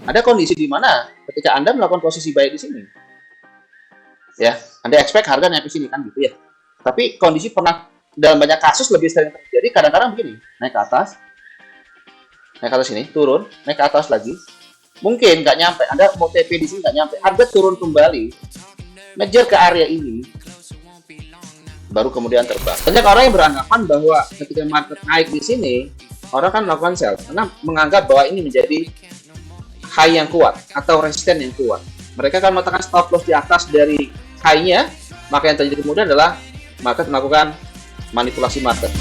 ada kondisi di mana ketika Anda melakukan posisi buy di sini, ya, Anda expect harga naik ke sini kan gitu ya. Tapi kondisi pernah dalam banyak kasus lebih sering terjadi kadang-kadang begini, naik ke atas sini, turun, naik ke atas lagi, mungkin nggak nyampe, Anda mau TP di sini nggak nyampe, harga turun kembali, ngejar ke area ini, baru kemudian terbang. Banyak orang yang beranggapan bahwa ketika market naik di sini, orang kan melakukan sell karena menganggap bahwa ini menjadi high yang kuat atau resisten yang kuat. Mereka akan meletakkan stop loss di atas dari high-nya, maka yang terjadi kemudian adalah market melakukan manipulasi market.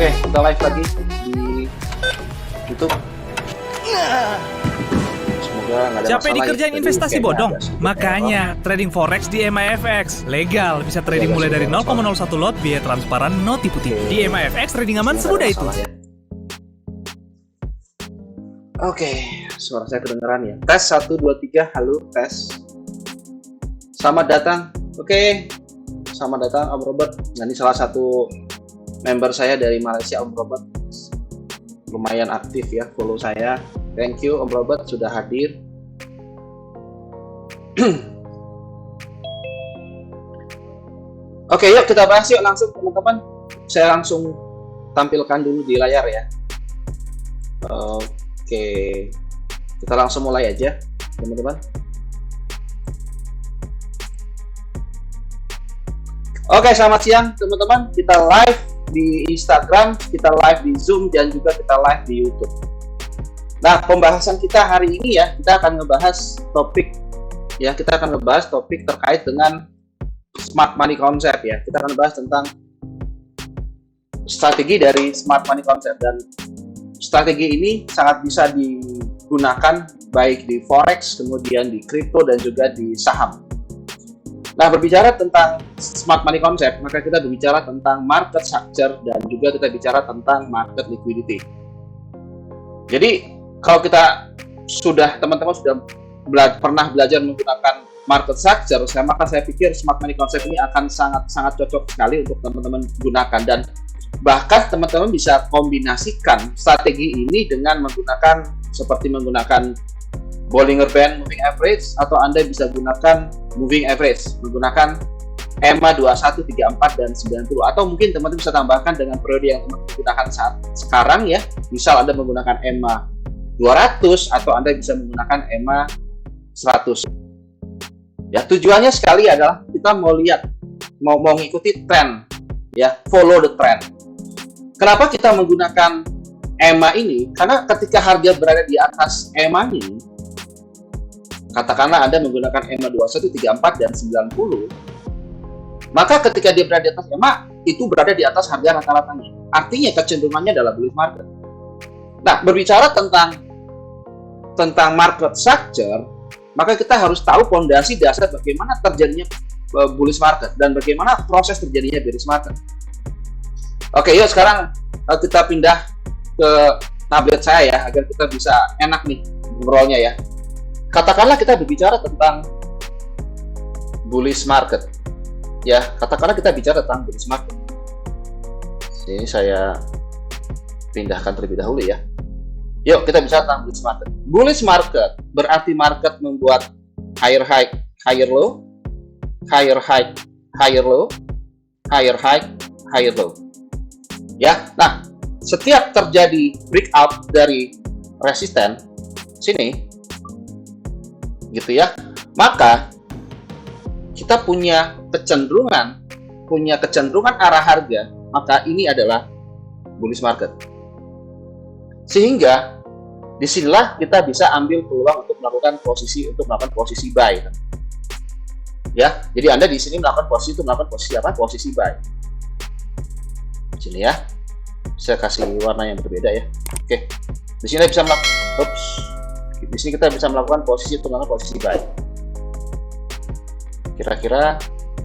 Oke, kita live lagi di YouTube. Semoga nggak ada Capek masalah dikerjain ya. investasi Tadi bodong? kayaknya ada Makanya trading forex di MIFX legal, bisa trading mulai dari 0,01 lot, biaya transparan, no tipu-tipu. Di MIFX trading aman semudah itu. ya. Oke, suara saya kedengeran ya. Tes 1 2 3, halo tes. Selamat datang. Oke. Selamat datang Om Robert. Nah, ini salah satu member saya dari Malaysia, Om Robert. Lumayan aktif ya, follow saya. Thank you Om Robert sudah hadir. Oke, yuk kita bahas yuk langsung teman-teman. Saya langsung tampilkan dulu di layar ya. Oke, kita langsung mulai aja teman-teman. Oke, selamat siang teman-teman. Kita live di Instagram, kita live di Zoom, dan juga kita live di YouTube. Nah, pembahasan kita hari ini ya, kita akan ngebahas topik ya, kita akan ngebahas topik terkait dengan smart money concept ya. Kita akan ngebahas tentang strategi dari smart money concept, dan strategi ini sangat bisa digunakan baik di forex, kemudian di kripto, dan juga di saham. Nah, berbicara tentang smart money concept, maka kita berbicara tentang market structure dan juga kita bicara tentang market liquidity. Jadi, kalau kita teman-teman sudah pernah belajar menggunakan market structure, maka saya pikir smart money concept ini akan sangat cocok sekali untuk teman-teman gunakan, dan bahkan teman-teman bisa kombinasikan strategi ini dengan seperti menggunakan Bollinger Band Moving Average, atau Anda bisa gunakan Moving Average, menggunakan EMA 21, 34, dan 90, atau mungkin teman-teman bisa tambahkan dengan periode yang teman-teman gunakan saat sekarang ya. Misal Anda menggunakan EMA 200, atau Anda bisa menggunakan EMA 100. Ya, tujuannya sekali adalah kita mau mengikuti tren ya, follow the trend. Kenapa kita menggunakan EMA ini? Karena ketika harga berada di atas EMA ini, katakanlah Anda menggunakan EMA 21, 34, dan 90, maka ketika dia berada di atas EMA, itu berada di atas harga rata-ratanya. Artinya kecenderungannya adalah bullish market. Nah, berbicara tentang market structure, maka kita harus tahu fondasi dasar bagaimana terjadinya bullish market dan bagaimana proses terjadinya bearish market. Oke, yuk sekarang kita pindah ke tablet saya ya, agar kita bisa enak nih ngobrolnya ya. Katakanlah kita berbicara tentang bullish market. Ya, katakanlah kita bicara tentang bullish market. Ini saya pindahkan terlebih dahulu ya. Yuk, kita bicara tentang bullish market. Bullish market berarti market membuat higher high, higher low, higher high, higher low, higher high, higher low. Ya, nah, setiap terjadi breakout dari resisten sini, gitu ya, maka kita punya kecenderungan arah harga, maka ini adalah bullish market. Sehingga disinilah kita bisa ambil peluang untuk melakukan posisi buy. Ya, jadi Anda di sini melakukan posisi apa? Posisi buy. Sini ya. Saya kasih warna yang berbeda ya. Oke. Di sini bisa di sini kita bisa melakukan posisi buy. Kira-kira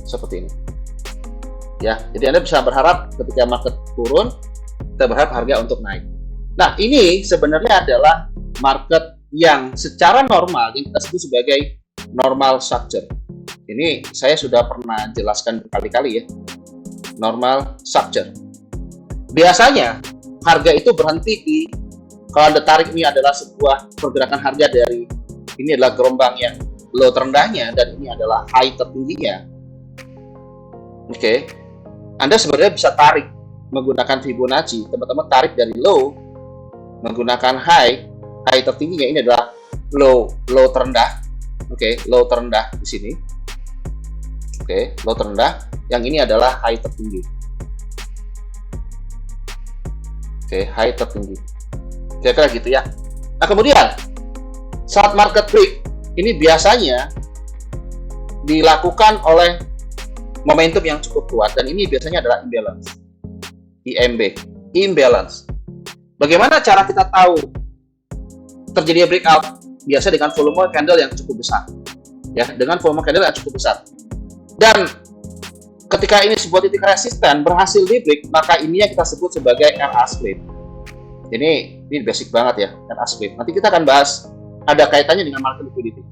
seperti ini. Ya, jadi Anda bisa berharap ketika market turun, kita berharap harga untuk naik. Nah, ini sebenarnya adalah market yang secara normal yang kita sebut sebagai normal structure. Ini saya sudah pernah jelaskan berkali-kali ya. Normal structure. Biasanya harga itu berhenti di, kalau Anda tarik ini adalah sebuah pergerakan harga dari, ini adalah gelombang yang low terendahnya dan ini adalah high tertingginya. Oke. Anda sebenarnya bisa tarik menggunakan Fibonacci. Teman-teman tarik dari low menggunakan high tertingginya, ini adalah low terendah. Oke, low terendah di sini. Oke, low terendah. Yang ini adalah high tertinggi. Oke, high tertinggi. Kira-kira gitu ya. Nah, kemudian saat market break, ini biasanya dilakukan oleh momentum yang cukup kuat, dan ini biasanya adalah imbalance. IMB, imbalance. Bagaimana cara kita tahu terjadi breakout? Biasa dengan volume candle yang cukup besar. Ya, dengan volume candle yang cukup besar. Dan ketika ini sebuah titik resisten berhasil di break, maka ini yang kita sebut sebagai RA split. Ini basic banget ya, RA split. Nanti kita akan bahas, ada kaitannya dengan market liquidity.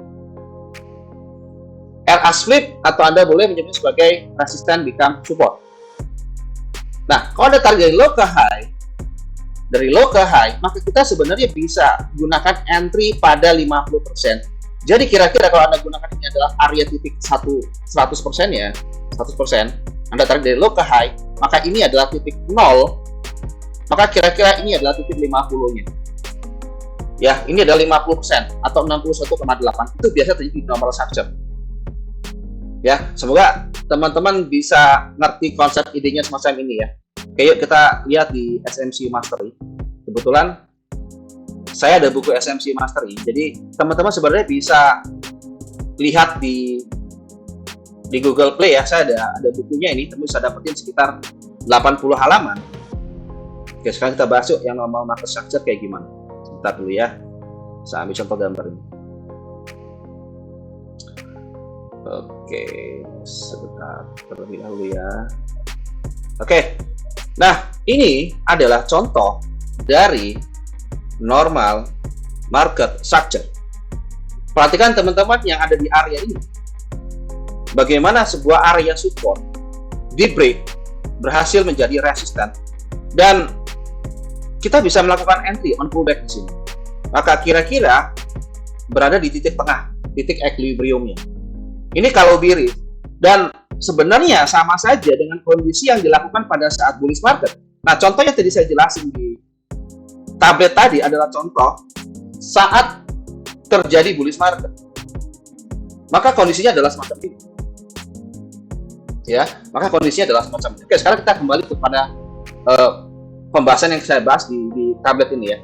RA split atau Anda boleh menyebutnya sebagai resistance become support. Nah, kalau Anda tarik dari low ke high, maka kita sebenarnya bisa gunakan entry pada 50%. Jadi kira-kira kalau Anda gunakan ini adalah area titik 100% ya, 100%. Anda tarik dari low ke high, maka ini adalah titik 0, maka kira-kira ini adalah titik 50-nya. Ya, ini adalah 50% atau 61,8. Itu biasa terjadi di normal structure. Ya, semoga teman-teman bisa ngerti konsep idenya semacam ini ya. Oke, yuk kita lihat di SMC Mastery. Kebetulan saya ada buku SMC Mastery, jadi teman-teman sebenarnya bisa lihat di Google Play ya. Saya ada bukunya ini, teman bisa dapetin sekitar 80 halaman. Oke, sekarang kita bahas yuk yang normal market structure kayak gimana. Sebentar dulu ya, saya ambil contoh gambar ini. Oke, sebentar terlebih dahulu ya. Oke, nah ini adalah contoh dari normal market structure. Perhatikan teman-teman yang ada di area ini. Bagaimana sebuah area support di break berhasil menjadi resisten dan kita bisa melakukan entry on pullback di sini. Maka kira-kira berada di titik tengah, titik equilibriumnya. Ini kalau bearish, dan sebenarnya sama saja dengan kondisi yang dilakukan pada saat bullish market. Nah, contohnya tadi saya jelasin di tablet tadi adalah contoh saat terjadi bullish market. Maka kondisinya adalah semacam ini. Ya, maka kondisinya adalah semacam ini. Oke, sekarang kita kembali kepada pembahasan yang saya bahas di tablet ini ya.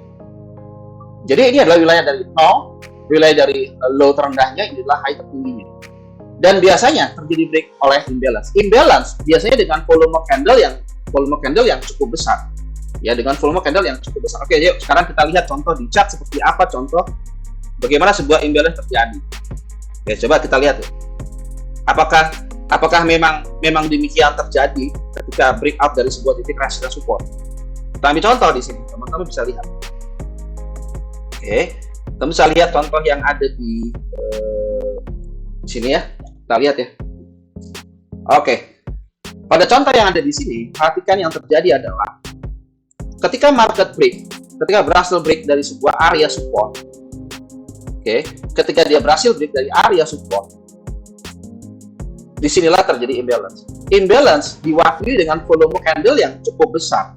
Jadi ini adalah wilayah dari nol, wilayah dari low terendahnya, ini adalah high tertingginya. Dan biasanya terjadi break oleh imbalance. Imbalance biasanya dengan volume candle yang cukup besar. Ya, dengan volume candle yang cukup besar. Oke, yuk sekarang kita lihat contoh di chart seperti apa contoh bagaimana sebuah imbalance terjadi. Oke, coba kita lihat ya. Apakah memang demikian terjadi ketika breakout dari sebuah titik resistance support. Kita ambil contoh di sini, teman-teman bisa lihat. Oke, teman bisa lihat contoh yang ada di sini ya. Kita lihat ya. Oke. Pada contoh yang ada di sini, perhatikan yang terjadi adalah ketika market break, ketika berhasil break dari sebuah area support. Oke, ketika dia berhasil break dari area support, disinilah terjadi imbalance. Imbalance diwakili dengan volume candle yang cukup besar.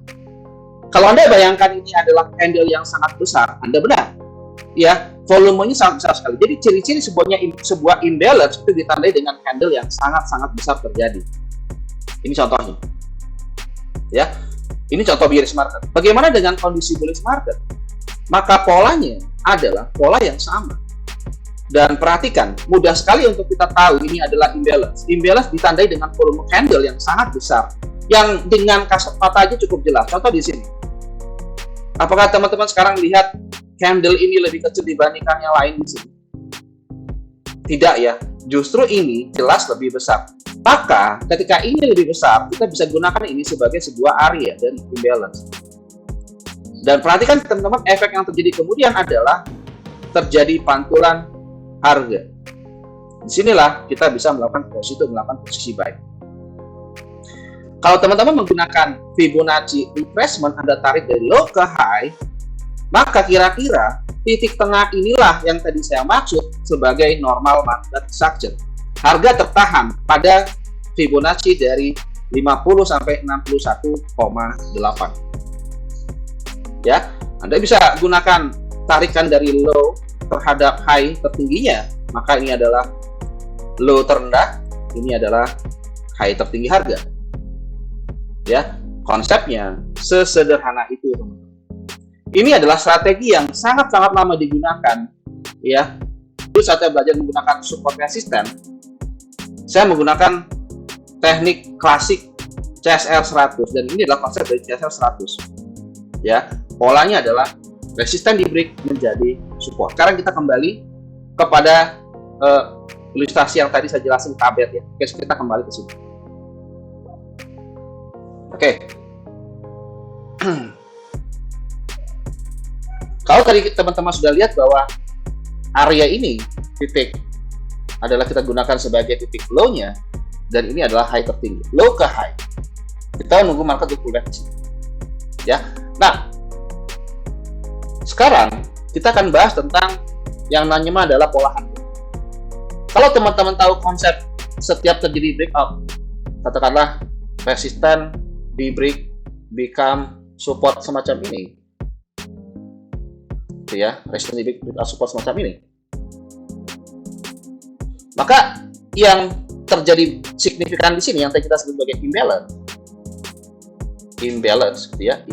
Kalau Anda bayangkan ini adalah candle yang sangat besar, Anda benar. Ya, volumenya sangat besar sekali. Jadi ciri-ciri sebuah imbalance itu ditandai dengan candle yang sangat-sangat besar terjadi. Ini contohnya. Ya. Ini contoh bearish market. Bagaimana dengan kondisi bullish market? Maka polanya adalah pola yang sama. Dan perhatikan, mudah sekali untuk kita tahu ini adalah imbalance. Imbalance ditandai dengan volume candle yang sangat besar, yang dengan kasat mata aja cukup jelas. Contoh di sini. Apakah teman-teman sekarang lihat candle ini lebih kecil dibandingkan yang lain di sini? Tidak ya, justru ini jelas lebih besar. Maka ketika ini lebih besar, kita bisa gunakan ini sebagai sebuah area dari imbalance. Dan perhatikan teman-teman, efek yang terjadi kemudian adalah terjadi pantulan harga. Disinilah kita bisa melakukan posisi buy. Kalau teman-teman menggunakan Fibonacci retracement, Anda tarik dari low ke high, maka kira-kira titik tengah inilah yang tadi saya maksud sebagai normal market structure. Harga tertahan pada Fibonacci dari 50 sampai 61,8. Ya, Anda bisa gunakan tarikan dari low terhadap high tertingginya, maka ini adalah low terendah, ini adalah high tertinggi harga. Ya, konsepnya sesederhana itu, teman-teman. Ini adalah strategi yang sangat-sangat lama digunakan, ya. Dulu saat saya belajar menggunakan support resisten, saya menggunakan teknik klasik CSR 100, dan ini adalah konsep dari CSR 100. Ya, polanya adalah resisten di break menjadi support. Sekarang kita kembali kepada ilustrasi yang tadi saya jelasin tabet ya. Oke, kita kembali ke sini. Oke. Kalau tadi teman-teman sudah lihat bahwa area ini titik adalah kita gunakan sebagai titik low-nya, dan ini adalah high tertinggi, low ke high. Kita menunggu market untuk pullback di sini. Ya. Nah, sekarang kita akan bahas tentang yang namanya adalah pola harga. Kalau teman-teman tahu konsep setiap terjadi breakout, katakanlah resisten di break become support semacam ini, gitu ya, resisten di break become support semacam ini, maka yang terjadi signifikan di sini yang tadi kita sebut sebagai imbalance, gitu ya,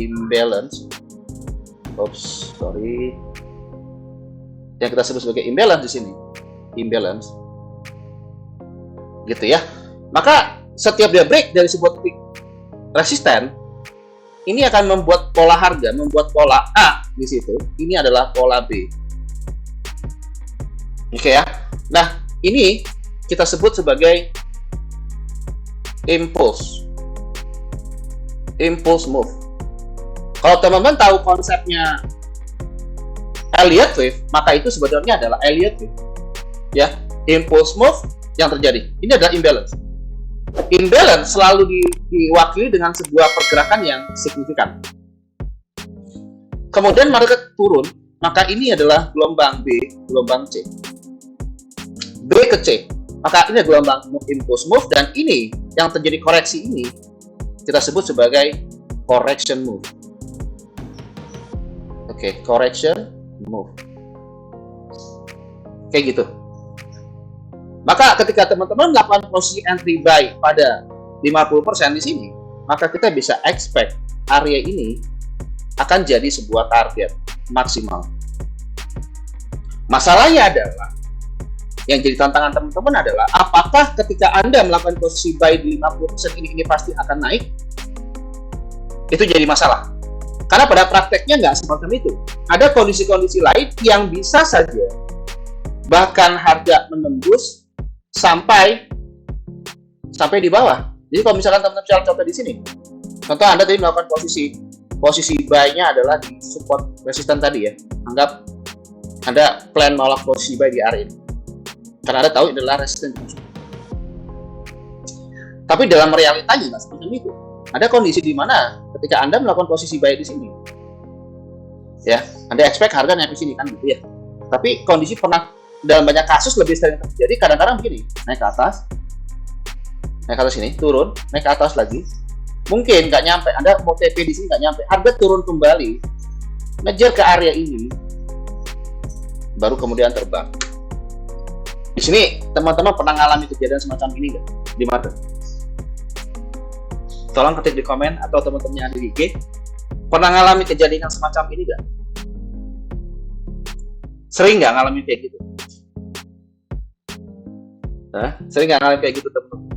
yang kita sebut sebagai imbalance di sini, gitu ya. Maka setiap dia break dari sebuah titik resisten, ini akan membuat pola harga, membuat pola A di situ. Ini adalah pola B. Oke ya. Nah, ini kita sebut sebagai impulse move. Kalau teman-teman tahu konsepnya Elliott wave, maka itu sebenarnya adalah Elliott wave. Ya, impulse move yang terjadi. Ini adalah imbalance. Imbalance selalu diwakili dengan sebuah pergerakan yang signifikan. Kemudian market turun, maka ini adalah gelombang B, gelombang C. B ke C. Maka ini gelombang impulse move, dan ini yang terjadi koreksi ini kita sebut sebagai correction move. Oke, correction move. Kayak gitu. Maka ketika teman-teman melakukan posisi entry buy pada 50% di sini, maka kita bisa expect area ini akan jadi sebuah target maksimal. Masalahnya adalah, yang jadi tantangan teman-teman adalah, apakah ketika Anda melakukan posisi buy di 50% ini pasti akan naik? Itu jadi masalah. Karena pada prakteknya nggak seperti itu. Ada kondisi-kondisi lain yang bisa saja bahkan harga menembus sampai di bawah. Jadi kalau misalkan teman-teman contoh di sini, contoh Anda tadi melakukan posisi buy-nya adalah di support resisten tadi ya. Anggap Anda plan melakukan posisi buy di area ini, karena Anda tahu ini adalah resisten. Tapi dalam realitanya nggak seperti itu. Ada kondisi di mana ketika Anda melakukan posisi buy di sini, ya, Anda expect harga naik ke sini kan gitu ya. Tapi kondisi pernah dalam banyak kasus lebih sering terjadi, kadang-kadang begini, naik ke atas sini, turun, naik ke atas lagi, mungkin nggak nyampe, Anda mau TP di sini nggak nyampe, harga turun kembali, ngejar ke area ini, baru kemudian terbang. Di sini teman-teman pernah ngalami kejadian semacam ini nggak di market? Tolong ketik di komen atau teman-teman yang ada di IG, pernah ngalami kejadian yang semacam ini nggak? Sering nggak ngalamin kayak gitu? Sering nggak ngalamin kayak gitu, teman-teman?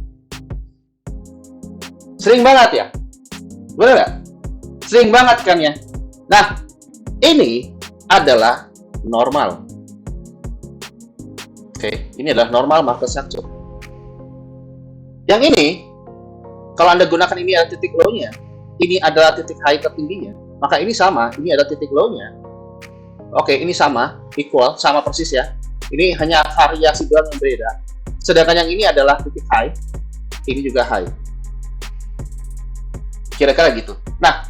Sering banget ya? Bener nggak? Sering banget kan ya? Nah, ini adalah normal. Oke, ini adalah normal market structure. Yang ini, kalau Anda gunakan ini adalah titik low-nya, ini adalah titik high tertingginya, maka ini sama, ini adalah titik low-nya. Oke, ini sama, equal, sama persis ya. Ini hanya variasi doang yang berbeda. Sedangkan yang ini adalah titik high, ini juga high. Kira-kira gitu. Nah,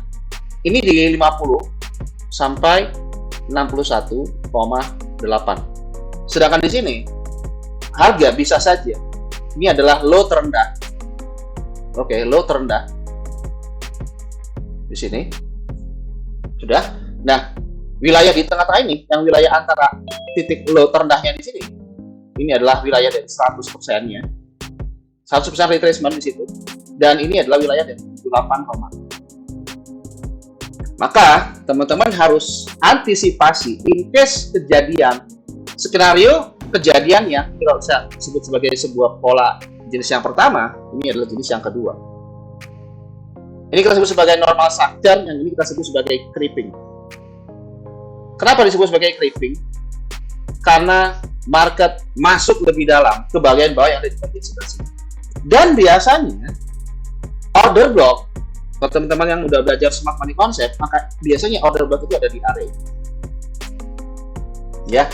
ini di 50 sampai 61,8. Sedangkan di sini, harga bisa saja. Ini adalah low terendah. Oke, low terendah. Di sini. Sudah. Nah, wilayah di tengah-tengah ini, yang wilayah antara titik low terendahnya di sini, ini adalah wilayah dari 100%-nya. 100% retracement di situ. Dan ini adalah wilayah dari 78, maka teman-teman harus antisipasi in case kejadian skenario kejadiannya kalau saya sebut sebagai sebuah pola jenis yang pertama, ini adalah jenis yang kedua. Ini kita sebut sebagai normal structure, yang ini kita sebut sebagai creeping. Kenapa disebut sebagai creeping? Karena market masuk lebih dalam ke bagian bawah yang ada di bagian sebelah sini. Dan biasanya order block, kalau teman-teman yang udah belajar smart money concept, maka biasanya order block itu ada di area. Ya,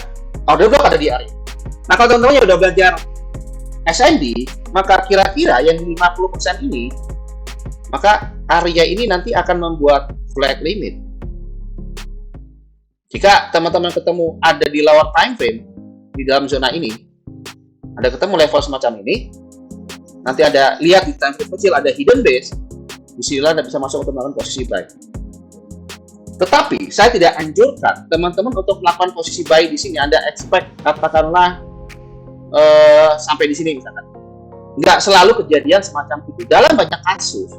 order block ada di area. Nah, kalau teman-teman yang udah belajar SND, maka kira-kira yang 50% ini, maka area ini nanti akan membuat flag limit. Jika teman-teman ketemu ada di lower time frame, di dalam zona ini, ada ketemu level semacam ini, nanti ada, lihat di time frame kecil ada hidden base, disinilah Anda bisa masuk untuk melakukan posisi buy. Tetapi, saya tidak anjurkan teman-teman untuk melakukan posisi buy di sini. Anda expect, katakanlah, sampai di sini misalkan. Nggak selalu kejadian semacam itu. Dalam banyak kasus,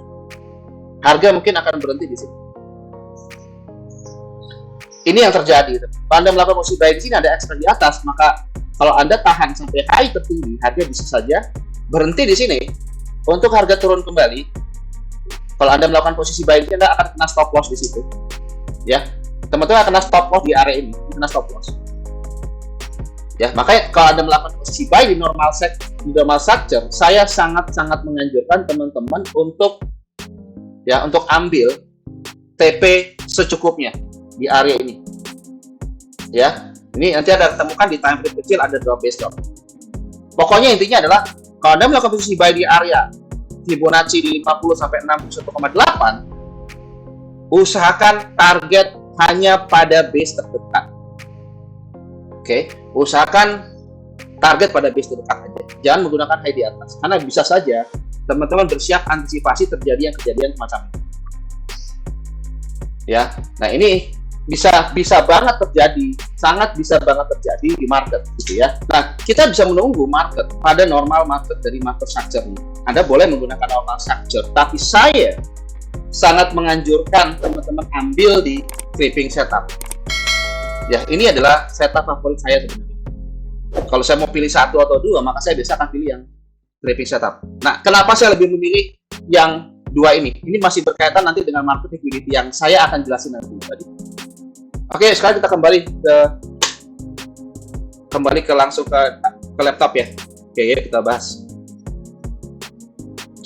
harga mungkin akan berhenti di sini. Ini yang terjadi. Kalau Anda melakukan posisi buy di sini, Anda expect di atas, maka kalau Anda tahan sampai high tertinggi, harga bisa saja berhenti di sini. Untuk harga turun kembali, kalau Anda melakukan posisi buy ini, Anda akan kena stop loss di situ. Ya, teman-teman akan kena stop loss di area ini, kena stop loss. Ya, makanya kalau Anda melakukan posisi buy di normal structure, saya sangat-sangat menganjurkan teman-teman untuk ambil TP secukupnya di area ini. Ya, ini nanti Anda temukan di time frame kecil ada drop base drop. Pokoknya intinya adalah kalau Anda melakukan posisi buy di area Fibonacci di 50 sampai 61,8, usahakan target hanya pada base terdekat. Oke, usahakan target pada base terdekat aja. Jangan menggunakan high di atas, karena bisa saja teman-teman bersiap antisipasi terjadi kejadian semacam ini. Ya, nah ini bisa banget terjadi, sangat bisa banget terjadi di market, gitu ya. Nah, kita bisa menunggu market pada normal market dari market structure ini. Anda boleh menggunakan normal structure, tapi saya sangat menganjurkan teman-teman ambil di creeping setup. Ya, ini adalah setup favorit saya sebenarnya. Kalau saya mau pilih satu atau dua, maka saya biasa akan pilih yang creeping setup. Nah, kenapa saya lebih memilih yang dua ini? Ini masih berkaitan nanti dengan market liquidity yang saya akan jelasin nanti tadi. Oke, sekarang kita kembali ke langsung ke laptop ya. Oke, ya kita bahas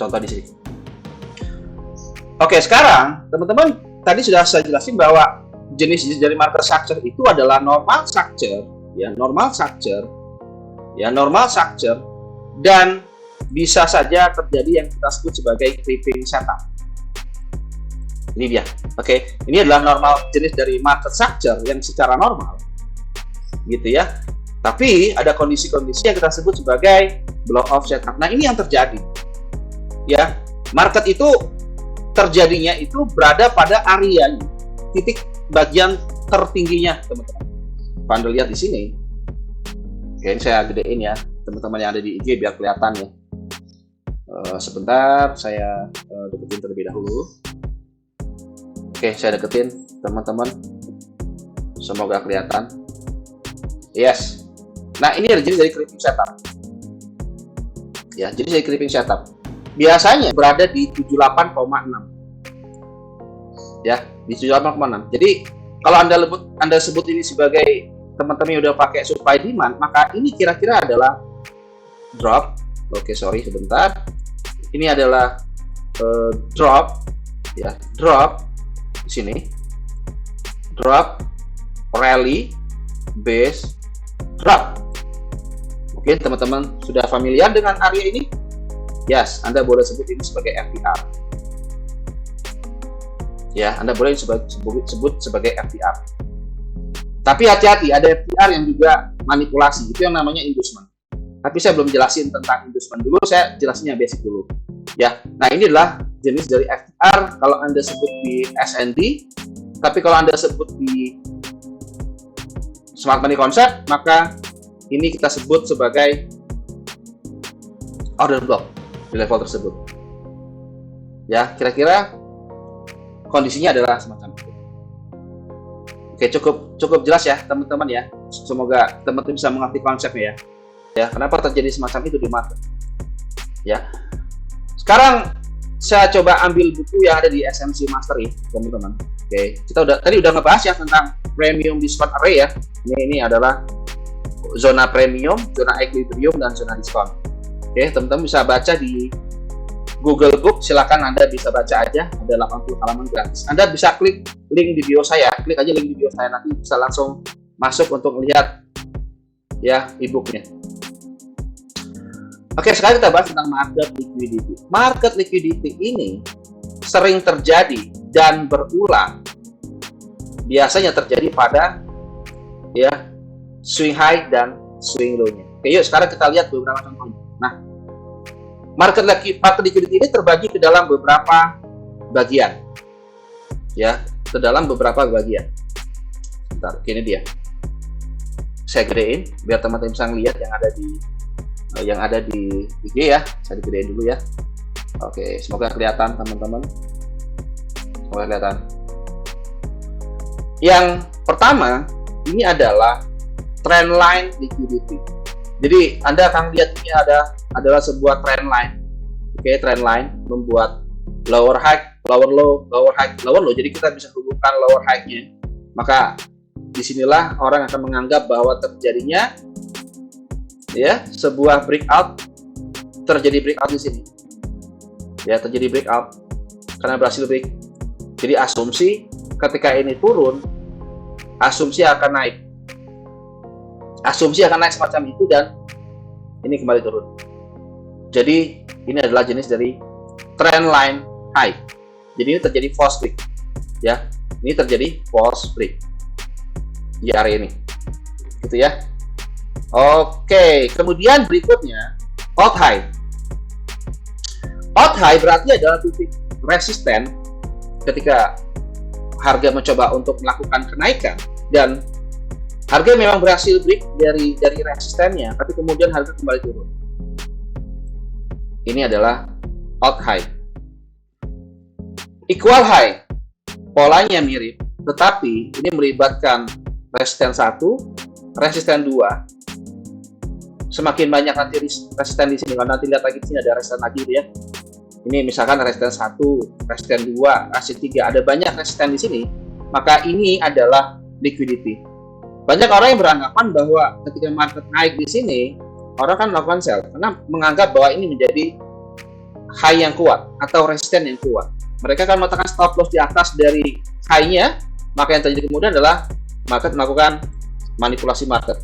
contoh di sini. Oke, sekarang teman-teman tadi sudah saya jelasin bahwa jenis dari market structure itu adalah normal structure, normal structure, dan bisa saja terjadi yang kita sebut sebagai creeping setup. Ini dia. Oke, ini adalah normal jenis dari market structure yang secara normal, gitu ya. Tapi ada kondisi-kondisi yang kita sebut sebagai blow off setup. Nah, ini yang terjadi. Ya, market itu terjadinya itu berada pada area titik bagian tertingginya, teman-teman. Kalau Anda lihat di sini, oke, ini saya gedein ya, teman-teman yang ada di IG biar kelihatan ya. Sebentar, saya deketin terlebih dahulu. Oke, saya deketin teman-teman. Semoga kelihatan. Yes. Nah, ini adalah jenis dari clipping setup. Ya, jenis dari clipping setup. Biasanya berada di 78,6. Ya, di 78,6. Jadi, kalau Anda sebut ini sebagai teman-teman yang udah pakai supply demand, maka ini kira-kira adalah drop. Oke, sorry sebentar. Ini adalah drop, ya, drop di sini, drop, rally, base, drop. Oke, teman-teman sudah familiar dengan area ini? Yes, Anda boleh sebut ini sebagai FTR. Ya, Anda boleh sebut sebagai FTR. Tapi hati-hati, ada FTR yang juga manipulasi. Itu yang namanya inducement. Tapi saya belum jelasin tentang inducement dulu, saya jelasinnya basic dulu. Ya, nah ini adalah jenis dari FTR kalau Anda sebut di SND, tapi kalau Anda sebut di Smart Money Concept, maka ini kita sebut sebagai order block di level tersebut. Ya, kira-kira kondisinya adalah semacam itu. Oke, cukup jelas ya teman-teman ya. Semoga teman-teman bisa mengerti konsepnya ya. Ya, kenapa terjadi semacam itu di market? Ya. Sekarang saya coba ambil buku yang ada di SMC Mastery, teman-teman. Oke, kita tadi udah ngebahas ya tentang premium diskon array ya. Ini adalah zona premium, zona equilibrium, dan zona diskon. Oke, teman-teman bisa baca di Google Book, silakan Anda bisa baca aja, ada 80 halaman gratis. Anda bisa klik link video saya, klik aja link video saya, nanti bisa langsung masuk untuk melihat ya e-booknya. Oke, sekarang kita bahas tentang market liquidity. Market liquidity ini sering terjadi dan berulang. Biasanya terjadi pada ya swing high dan swing low-nya. Oke, yuk sekarang kita lihat beberapa contohnya. Nah, market liquidity ini terbagi ke dalam beberapa bagian. Ya, ke dalam beberapa bagian. Bentar, ini dia. Saya gedein biar teman-teman bisa lihat yang ada di IG ya. Saya digedein dulu ya. Oke, semoga kelihatan teman-teman. Semoga kelihatan. Yang pertama, ini adalah trendline liquidity. Jadi Anda akan lihat ini adalah sebuah trendline. Oke, trendline membuat lower high, lower low, lower high, lower low. Jadi kita bisa hubungkan lower high-nya. Maka disinilah orang akan menganggap bahwa terjadinya ya sebuah breakout, terjadi breakout di sini. Ya, terjadi breakout karena berhasil break. Jadi asumsi ketika ini turun, asumsi akan naik. Asumsi akan naik semacam itu dan ini kembali turun. Jadi ini adalah jenis dari trendline high. Jadi ini terjadi false break. Ya, ini terjadi false break di area ini. Gitu ya. Oke, kemudian berikutnya out high. Out high berarti adalah titik resisten ketika harga mencoba untuk melakukan kenaikan dan harga memang berhasil break dari resistennya, tapi kemudian harga kembali turun. Ini adalah out high. Equal high, polanya mirip, tetapi ini melibatkan resisten 1, resisten 2. Semakin banyak nanti resisten di sini, kalau nanti lihat lagi di sini ada resisten lagi ya. Ini misalkan resisten 1, resisten 2, resisten 3, ada banyak resisten di sini, maka ini adalah liquidity. Banyak orang yang beranggapan bahwa ketika market naik di sini, orang kan melakukan sell karena menganggap bahwa ini menjadi high yang kuat atau resisten yang kuat. Mereka akan meletakkan stop loss di atas dari high-nya, maka yang terjadi kemudian adalah market melakukan manipulasi market.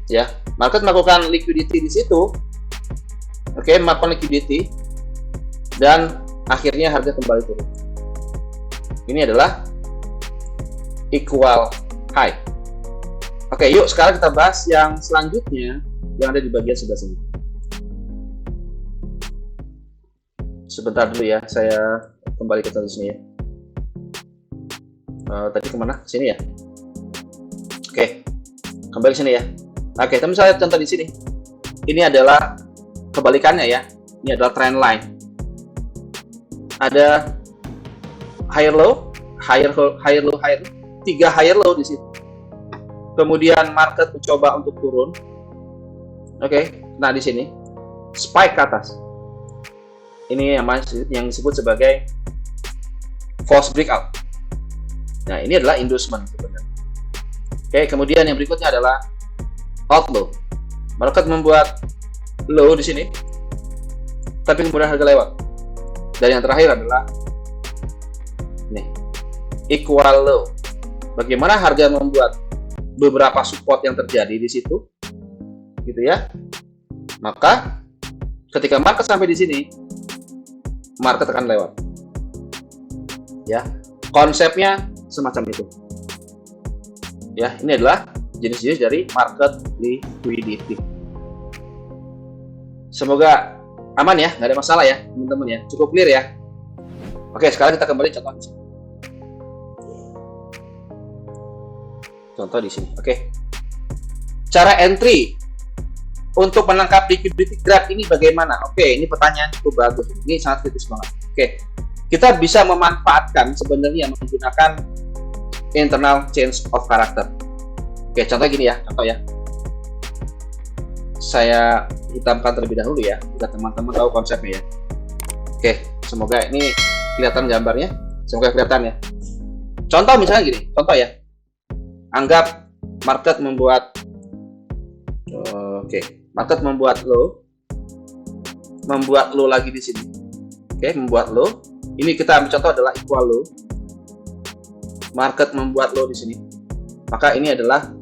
Ya, market melakukan liquidity di situ. Oke, melakukan liquidity dan akhirnya harga kembali turun. Ini adalah equal high. Oke, yuk sekarang kita bahas yang selanjutnya yang ada di bagian sebelah sini. Sebentar dulu ya, saya kembali ke sini ya. Tadi kemana? Sini ya. Oke, kembali ke sini ya. Oke, teman saya contoh di sini. Ini adalah kebalikannya ya. Ini adalah trend line. Ada higher low, higher low, higher low, 3 higher low di situ. Kemudian market mencoba untuk turun. Oke, nah di sini spike ke atas. Ini yang disebut sebagai false breakout. Nah, ini adalah inducement sebenarnya. Oke, kemudian yang berikutnya adalah outflow. Market membuat low di sini, tapi kemudian harga lewat. Dan yang terakhir adalah nih, equal low. Bagaimana harga membuat beberapa support yang terjadi di situ, gitu ya. Maka ketika market sampai di sini, market akan lewat. Ya, konsepnya semacam itu. Ya, ini adalah jenis-jenis dari market liquidity. Semoga aman ya, nggak ada masalah ya teman-teman ya, cukup clear ya. Oke, sekarang kita kembali contoh di sini. Contoh di sini, oke. Cara entry untuk menangkap liquidity grab ini bagaimana? Oke, ini pertanyaan cukup bagus. Ini sangat kritis banget. Oke, kita bisa memanfaatkan sebenarnya menggunakan internal change of character. Oke, contoh gini ya, contoh ya. Saya hitamkan terlebih dahulu ya, biar teman-teman tahu konsepnya ya. Oke, semoga ini kelihatan gambarnya, semoga kelihatan ya. Contoh misalnya gini, contoh ya. Anggap market membuat market membuat low lagi di sini. Oke, membuat low. Ini kita ambil contoh adalah equal low. Market membuat low di sini. Maka ini adalah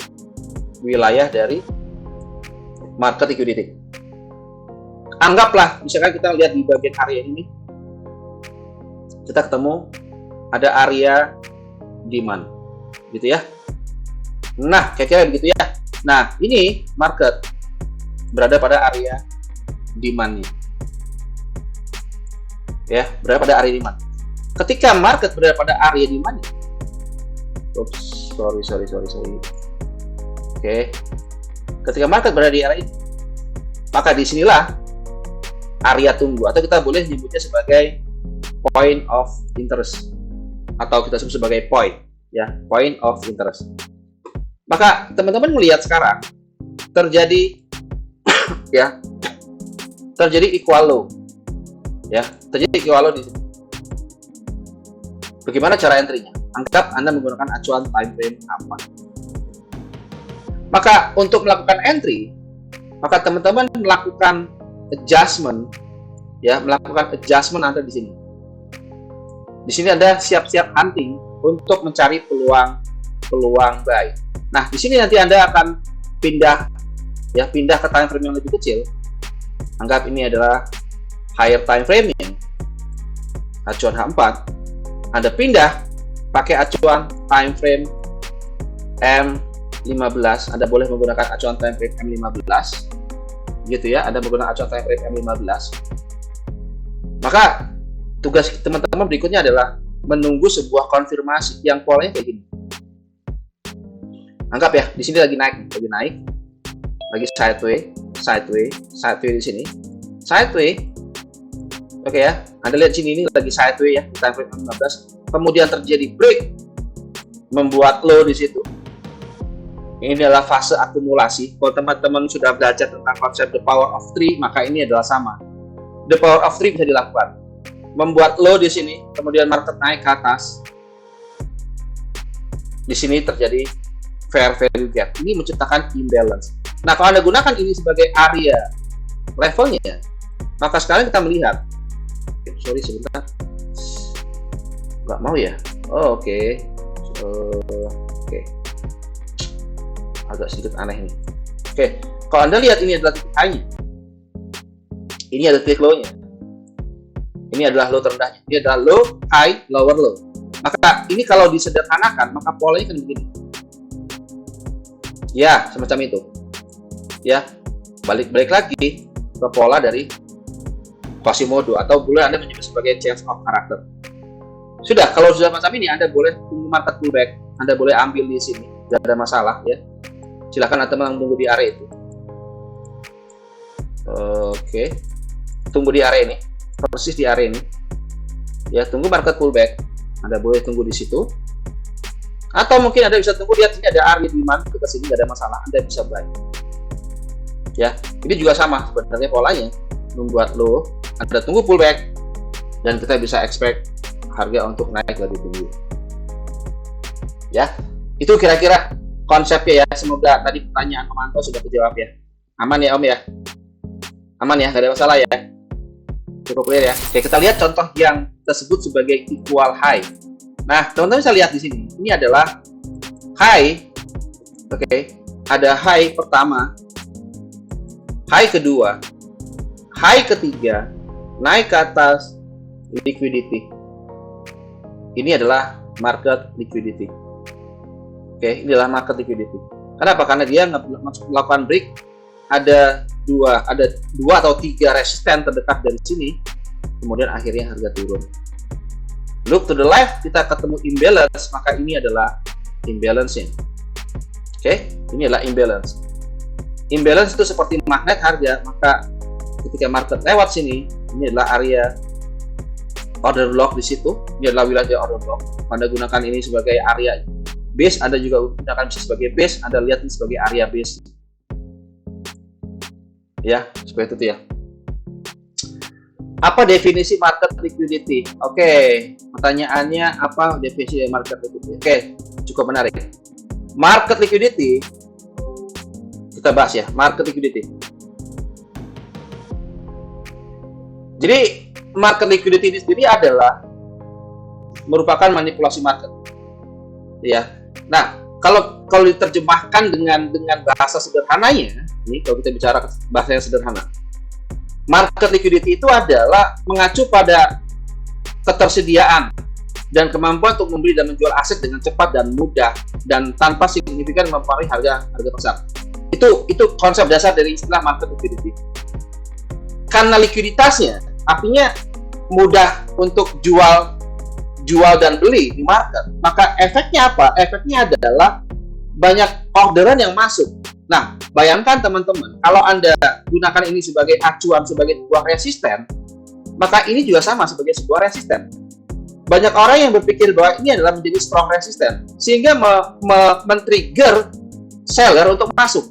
wilayah dari market liquidity. Anggaplah misalkan kita lihat di bagian area ini, kita ketemu ada area demand, gitu ya. Nah, kira-kira begitu ya. Nah, ini market berada pada area demand-nya. Ya, berada pada area demand. Ketika market berada pada area demand-nya. Oops, sorry. Oke. Ketika market berada di area ini, maka disinilah area tunggu, atau kita boleh menyebutnya sebagai point of interest, atau kita sebut sebagai point, ya, point of interest. Maka teman-teman melihat sekarang terjadi ya, terjadi equal low, ya, terjadi equal low di sini. Bagaimana cara entry-nya? Anggap Anda menggunakan acuan time frame 4. Maka untuk melakukan entry, maka teman-teman melakukan adjustment, ya, melakukan adjustment Anda di sini. Di sini Anda siap-siap hunting untuk mencari peluang buy. Nah, di sini nanti Anda akan pindah ke time frame yang lebih kecil. Anggap ini adalah higher time frame-nya, acuan H4. Anda pindah pakai acuan time frame M15. Anda boleh menggunakan acuan time frame M15. Gitu ya, Anda menggunakan acuan time frame M15. Maka tugas teman-teman berikutnya adalah menunggu sebuah konfirmasi yang polanya kayak gini. Anggap ya, di sini lagi naik, lagi sideways di sini, sideways. Oke ya, Anda lihat sini, ini lagi sideways ya, di time frame 15. Kemudian terjadi break, membuat low di situ. Ini adalah fase akumulasi. Kalau teman-teman sudah belajar tentang konsep the power of three, maka ini adalah sama. The power of three bisa dilakukan. Membuat low di sini, kemudian market naik ke atas. Di sini terjadi fair value gap. Ini menciptakan imbalance. Nah, kalau Anda gunakan ini sebagai area levelnya, maka sekarang kita melihat. Sorry sebentar. Nggak mau ya? Oh, oke. Oke. Agak sedikit aneh nih. Oke. Kalau Anda lihat ini adalah titik high-nya. Ini adalah titik low-nya. Ini adalah low terendahnya. Ini adalah low, high, lower low. Maka ini kalau disederhanakan, maka polanya kan begini. Ya, semacam itu. Ya, balik lagi ke pola dari Quasimodo, atau boleh Anda menyebut sebagai change of character. Sudah, kalau sudah macam ini, Anda boleh tunggu market pullback. Anda boleh ambil di sini, tidak ada masalah ya. Silakan Anda menunggu di area itu. Oke. tunggu di area ini, persis di area ini. Ya, tunggu market pullback. Anda boleh tunggu di situ. Atau mungkin Anda bisa tunggu, lihat ini ada area demand ke sini, nggak ada masalah, Anda bisa buy. Ya, ini juga sama sebenarnya polanya, membuat low, Anda tunggu pullback, dan kita bisa expect harga untuk naik lebih tinggi. Ya, itu kira-kira konsepnya ya. Semoga tadi pertanyaan Om Anto sudah dijawab ya. Aman ya Om ya? Aman ya, nggak ada masalah ya? Cukup clear ya. Oke, kita lihat contoh yang tersebut sebagai equal high. Nah, teman-teman bisa lihat di sini. Ini adalah high. Oke, ada high pertama, high kedua, high ketiga, naik ke atas, liquidity. Ini adalah market liquidity. Oke, ini adalah market liquidity. Kenapa? Karena dia melakukan break. Ada dua atau tiga resisten terdekat dari sini. Kemudian akhirnya harga turun. Look to the left, kita ketemu imbalance, maka ini adalah imbalance-nya. Oke, ini adalah imbalance. Imbalance itu seperti magnet harga, maka ketika market lewat sini, ini adalah area order block di situ. Ini adalah wilayah order block. Anda gunakan ini sebagai area base, Anda juga gunakan bisa sebagai base, Anda lihat ini sebagai area base. Ya, seperti itu ya. Apa definisi market liquidity? Oke, pertanyaannya apa definisi market liquidity? Oke, cukup menarik. Market liquidity, kita bahas ya, market liquidity. Jadi, market liquidity ini sendiri adalah merupakan manipulasi market. Ya. Nah, kalau diterjemahkan dengan bahasa sederhananya, ini kalau kita bicara bahasa yang sederhana, market liquidity itu adalah mengacu pada ketersediaan dan kemampuan untuk membeli dan menjual aset dengan cepat dan mudah dan tanpa signifikan mempengaruhi harga pasar. Itu konsep dasar dari istilah market liquidity. Karena likuiditasnya artinya mudah untuk jual dan beli di market, maka efeknya apa? Efeknya adalah banyak orderan yang masuk. Nah, bayangkan teman-teman, kalau Anda gunakan ini sebagai acuan, sebagai sebuah resisten, maka ini juga sama sebagai sebuah resisten. Banyak orang yang berpikir bahwa ini adalah menjadi strong resisten, sehingga men-trigger seller untuk masuk.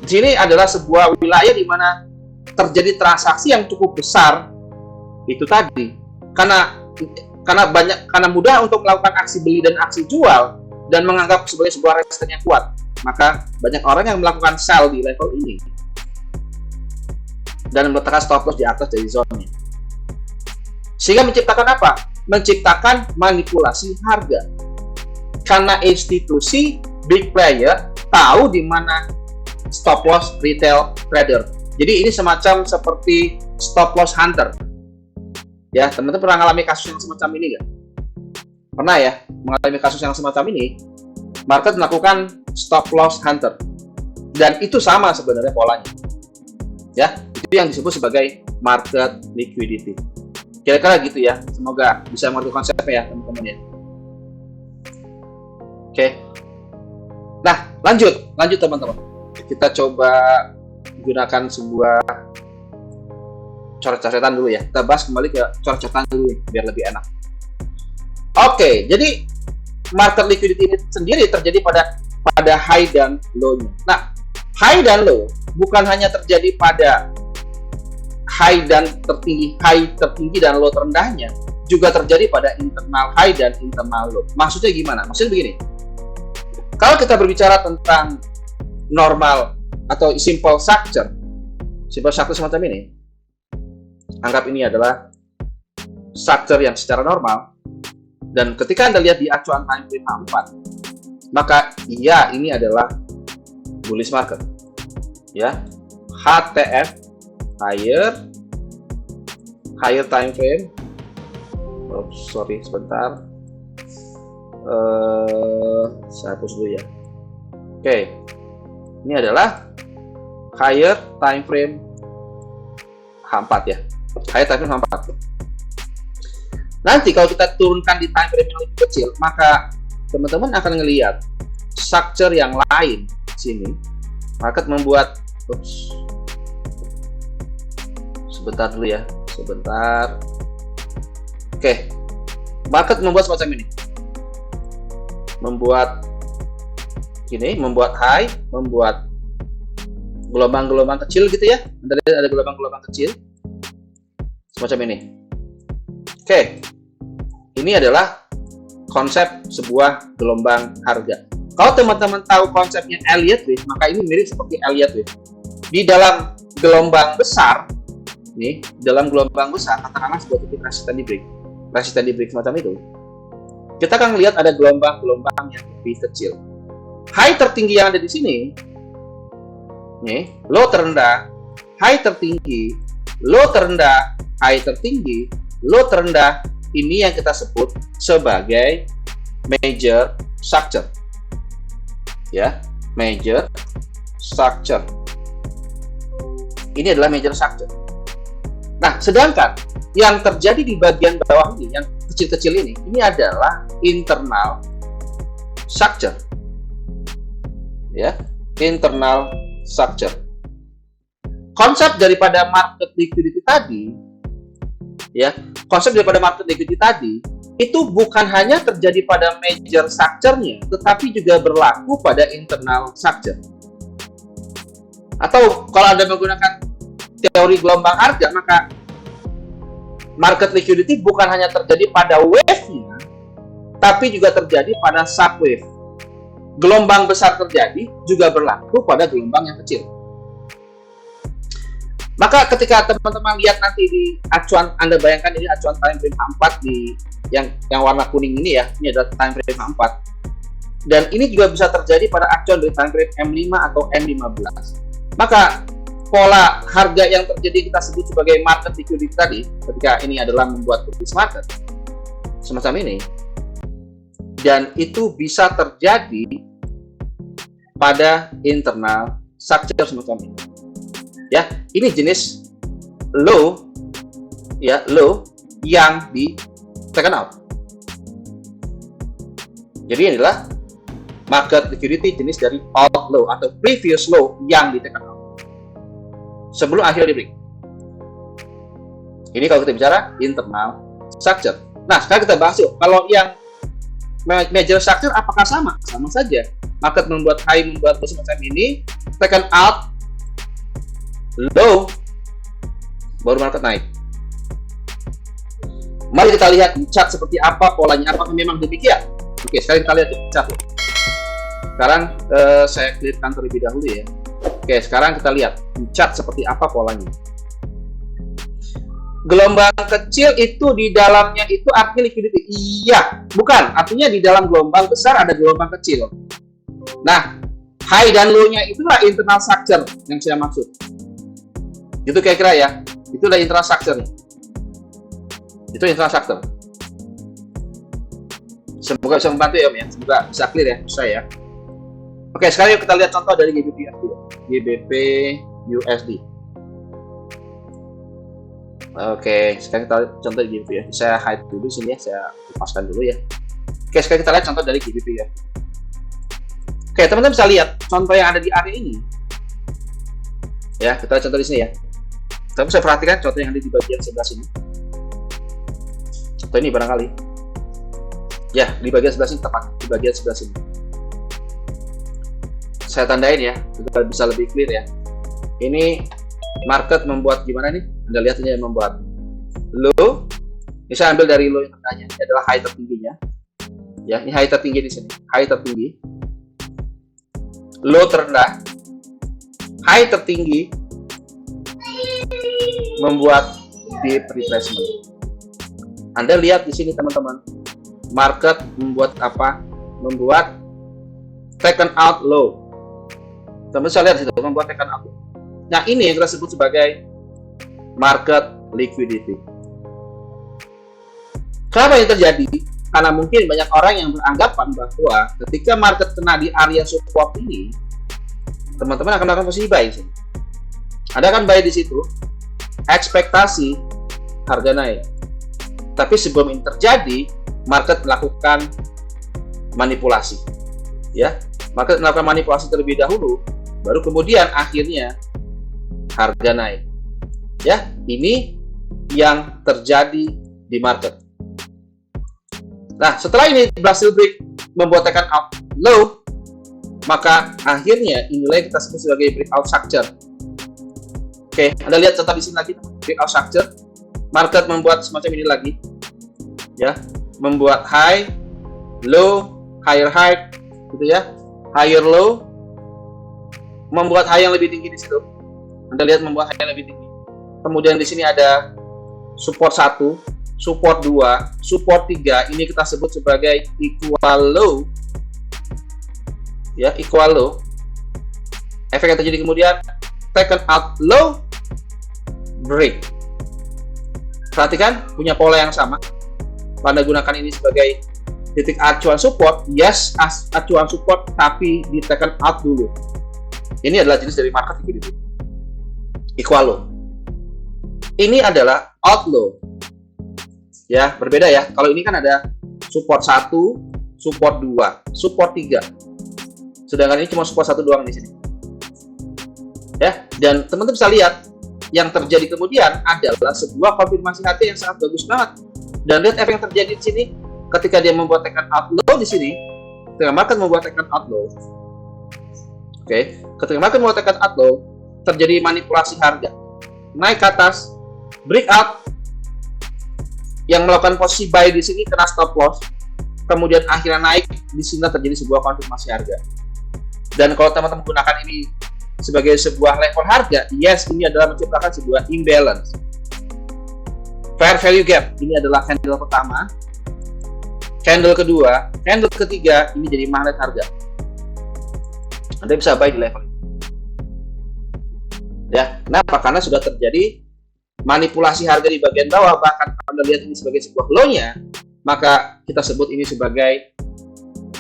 Di sini adalah sebuah wilayah di mana terjadi transaksi yang cukup besar, itu tadi. Karena mudah untuk melakukan aksi beli dan aksi jual, dan menganggap sebagai sebuah resisten yang kuat. Maka banyak orang yang melakukan sell di level ini dan meletakkan stop loss di atas dari zone-nya. Sehingga menciptakan apa? Menciptakan manipulasi harga. Karena institusi big player tahu di mana stop loss retail trader. Jadi ini semacam seperti stop loss hunter. Ya, teman-teman pernah mengalami kasus yang semacam ini nggak? Pernah ya, mengalami kasus yang semacam ini. Market melakukan stop loss hunter, dan itu sama sebenarnya polanya. Ya, itu yang disebut sebagai market liquidity. Kira-kira gitu ya. Semoga bisa mengerti konsepnya ya teman-teman ya. Oke. Nah, lanjut teman-teman. Kita coba gunakan sebuah coret-coretan dulu ya. Kita bahas kembali ke coret-coretan dulu biar lebih enak. Oke, jadi market liquidity ini sendiri terjadi pada high dan low-nya. Nah, high dan low bukan hanya terjadi pada high tertinggi dan low terendahnya, juga terjadi pada internal high dan internal low. Maksudnya gimana? Maksudnya begini. Kalau kita berbicara tentang normal atau simple structure semacam ini, anggap ini adalah structure yang secara normal. Dan ketika Anda lihat di acuan time frame H4, maka iya ini adalah bullish market. Ya, HTF higher time frame. Oh, sorry sebentar. Saya hapus dulu ya. Oke. Ini adalah higher time frame H4 ya. Higher time frame H4. Nanti kalau kita turunkan di time frame yang lebih kecil, maka teman-teman akan melihat structure yang lain sini. Market membuat Sebentar dulu ya, sebentar. Oke, market membuat semacam ini, membuat high, membuat gelombang-gelombang kecil gitu ya. Anda lihat ada gelombang-gelombang kecil semacam ini. Oke, ini adalah konsep sebuah gelombang harga. Kalau teman-teman tahu konsepnya Elliott Wave, maka ini mirip seperti Elliott Wave. Di dalam gelombang besar, nih, dalam gelombang besar, katakanlah sebuah titik resisten di break semacam itu, kita akan melihat ada gelombang-gelombang yang lebih kecil. High tertinggi yang ada di sini, nih, low terendah, high tertinggi, low terendah, high tertinggi, low terendah, ini yang kita sebut sebagai major structure. Ya, major structure. Ini adalah major structure. Nah, sedangkan yang terjadi di bagian bawah ini, yang kecil-kecil ini adalah internal structure. Ya, internal structure. Konsep daripada market liquidity tadi, ya, konsep daripada market liquidity tadi itu bukan hanya terjadi pada major structure-nya, tetapi juga berlaku pada internal structure. Atau kalau Anda menggunakan teori gelombang harga, maka market liquidity bukan hanya terjadi pada wave-nya, tapi juga terjadi pada subwave. Gelombang besar terjadi juga berlaku pada gelombang yang kecil. Maka ketika teman-teman lihat nanti di acuan, Anda bayangkan ini acuan time frame H4 di yang warna kuning ini ya, ini adalah time frame H4. Dan ini juga bisa terjadi pada acuan dari time frame M5 atau M15. Maka pola harga yang terjadi kita sebut sebagai market liquidity tadi, ketika ini adalah membuat bullish market semacam ini, dan itu bisa terjadi pada internal structure semacam ini. Ya, ini jenis low, ya, low yang di taken out. Jadi inilah market liquidity jenis dari old low atau previous low yang di taken out sebelum akhir di break. Ini kalau kita bicara internal structure. Nah, sekarang kita bahas yuk. Kalau yang major structure apakah sama? Sama saja. Market membuat high, membuat low semacam ini, taken out, low, baru market naik. Mari kita lihat chart seperti apa polanya, apakah memang demikian. Oke, sekarang kita lihat chart. Sekarang saya clearkan terlebih dahulu ya. Oke, sekarang kita lihat chart seperti apa polanya. Gelombang kecil itu di dalamnya itu artinya liquidity. Iya, bukan. Artinya di dalam gelombang besar ada gelombang kecil. Nah, high dan low-nya itulah internal structure yang saya maksud. Itu kira-kira ya. Itulah internal structure. Itu internal structure. Semoga bisa membantu ya Om ya. Semoga bisa clear ya, bisa ya. Oke, sekarang yuk kita lihat contoh dari GBP USD. GBP USD. Oke, sekarang kita lihat contoh dari GBP USD. Saya hide dulu sini ya, saya lepaskan dulu ya. Oke, sekarang kita lihat contoh dari GBP USD. Oke, teman-teman bisa lihat contoh yang ada di area ini. Ya, kita lihat contoh di sini ya. Tapi saya perhatikan contoh yang ada di bagian sebelah sini. Contoh ini barangkali. Ya, di bagian sebelah sini tepat, di bagian sebelah sini. Saya tandain ya, supaya bisa lebih clear ya. Ini market membuat gimana nih? Anda lihat ini membuat low. Ini saya ambil dari low yang tengahnya. Ini adalah high tertingginya. Ya, ini high tertinggi di sini. High tertinggi. Low terendah. High tertinggi. Membuat deep retracement. Anda lihat di sini teman-teman. Market membuat apa? Membuat taken out low. Teman-teman bisa lihat di situ, membuat taken out low. Nah, ini yang kita sebut sebagai market liquidity. Kenapa ini terjadi? Karena mungkin banyak orang yang beranggapan bahwa ketika market kena di area support ini, teman-teman akan melakukan posisi buy. Anda akan buy di situ, ekspektasi harga naik. Tapi sebelum ini terjadi, market melakukan manipulasi. Ya, market melakukan manipulasi terlebih dahulu, baru kemudian akhirnya harga naik. Ya, ini yang terjadi di market. Nah, setelah ini berhasil break membuat tekan out low, maka akhirnya inilah yang kita sebut sebagai breakout structure. Oke, Anda lihat contoh di sini lagi, breakout structure. Market membuat semacam ini lagi, ya, membuat high, low, higher high, gitu ya, higher low, membuat high yang lebih tinggi di situ. Anda lihat membuat high yang lebih tinggi. Kemudian di sini ada support 1, support 2, support 3. Ini kita sebut sebagai equal low. Ya, equal low. Efek yang terjadi kemudian taken out low, break. Perhatikan, punya pola yang sama. Anda gunakan ini sebagai titik acuan support. Yes, acuan support, tapi di taken out dulu. Ini adalah jenis dari market liquidity. Equal low. Ini adalah outflow. Ya, berbeda ya. Kalau ini kan ada support 1, support 2, support 3. Sedangkan ini cuma support 1 doang di sini. Ya, dan teman-teman bisa lihat yang terjadi kemudian adalah sebuah konfirmasi harga yang sangat bagus banget. Dan lihat efek yang terjadi di sini ketika dia membuat tekan outflow di sini, ketika market membuat tekan outflow. Oke, ketika market membuat tekan outflow, terjadi manipulasi harga. Naik ke atas, breakout, yang melakukan posisi buy di sini kena stop loss, kemudian akhirnya naik, di sini terjadi sebuah konfirmasi harga. Dan kalau teman-teman gunakan ini sebagai sebuah level harga, yes, ini adalah menciptakan sebuah imbalance. Fair value gap, ini adalah candle pertama, candle kedua, candle ketiga, ini jadi magnet harga. Anda bisa buy di level ini. Ya, kenapa? Karena sudah terjadi manipulasi harga di bagian bawah, bahkan Anda lihat ini sebagai sebuah low-nya, maka kita sebut ini sebagai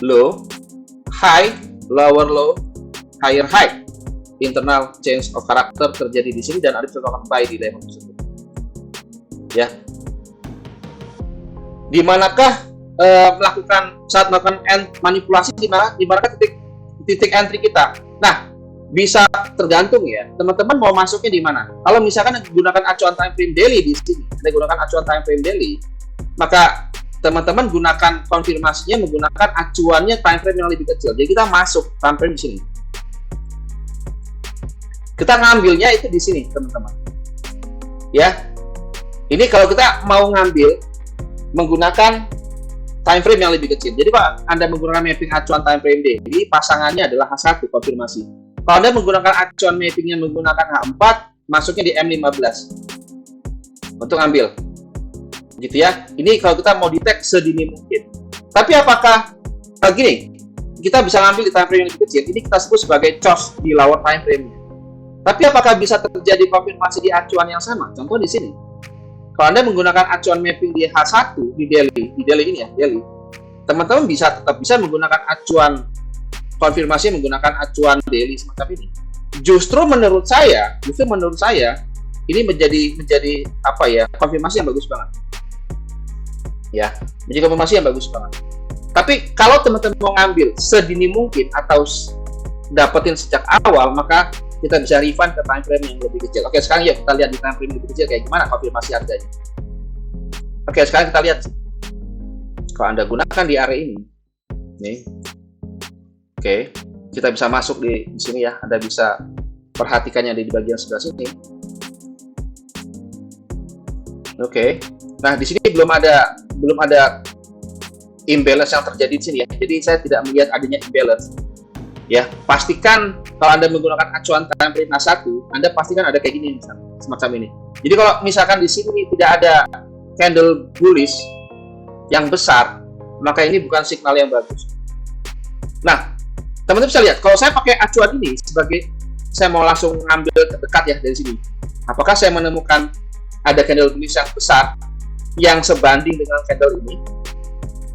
low, high, lower low, higher high. Internal change of character terjadi di sini dan Anda bisa melakukan buy di level tersebut. Ya. Di manakah saat melakukan manipulasi, di manakah titik entry kita? Nah, bisa tergantung ya, teman-teman mau masuknya di mana. Kalau misalkan gunakan acuan time frame daily di sini, Anda gunakan acuan time frame daily, maka teman-teman gunakan konfirmasinya menggunakan acuannya time frame yang lebih kecil. Jadi kita masuk time frame di sini. Kita ngambilnya itu di sini, teman-teman. Ya. Ini kalau kita mau ngambil menggunakan time frame yang lebih kecil. Jadi Pak, Anda menggunakan mapping acuan time frame daily, pasangannya adalah H1 konfirmasi. Kalau Anda menggunakan acuan mappingnya menggunakan H4, masuknya di M15 untuk ambil, gitu ya. Ini kalau kita mau detect sedini mungkin. Tapi apakah gini, kita bisa ngambil di time frame yang lebih kecil? Ini kita sebut sebagai choice di lower time frame-nya. Tapi apakah bisa terjadi konfirmasi di acuan yang sama? Contoh di sini. Kalau Anda menggunakan acuan mapping di H1 di daily ini ya, daily, teman-teman tetap bisa menggunakan acuan konfirmasi menggunakan acuan daily semacam ini. Justru menurut saya ini menjadi apa ya, konfirmasi yang bagus banget. Ya, menjadi konfirmasi yang bagus banget. Tapi kalau teman-teman mau ngambil sedini mungkin atau dapetin sejak awal, maka kita bisa refund ke time frame yang lebih kecil. Oke, sekarang ya kita lihat di time frame yang lebih kecil kayak gimana konfirmasi harganya. Oke, sekarang kita lihat. Kalau Anda gunakan di area ini, nih. Oke, kita bisa masuk di sini ya. Anda bisa perhatikannya di bagian sebelah sini. Oke. Nah, di sini belum ada imbalance yang terjadi di sini ya. Jadi saya tidak melihat adanya imbalance. Ya, pastikan kalau Anda menggunakan acuan time frame H1, Anda pastikan ada kayak gini misalnya, semacam ini. Jadi kalau misalkan di sini tidak ada candle bullish yang besar, maka ini bukan signal yang bagus. Nah, teman-teman bisa lihat, kalau saya pakai acuan ini sebagai saya mau langsung ngambil dekat ya dari sini. Apakah saya menemukan ada candle bullish yang besar yang sebanding dengan candle ini?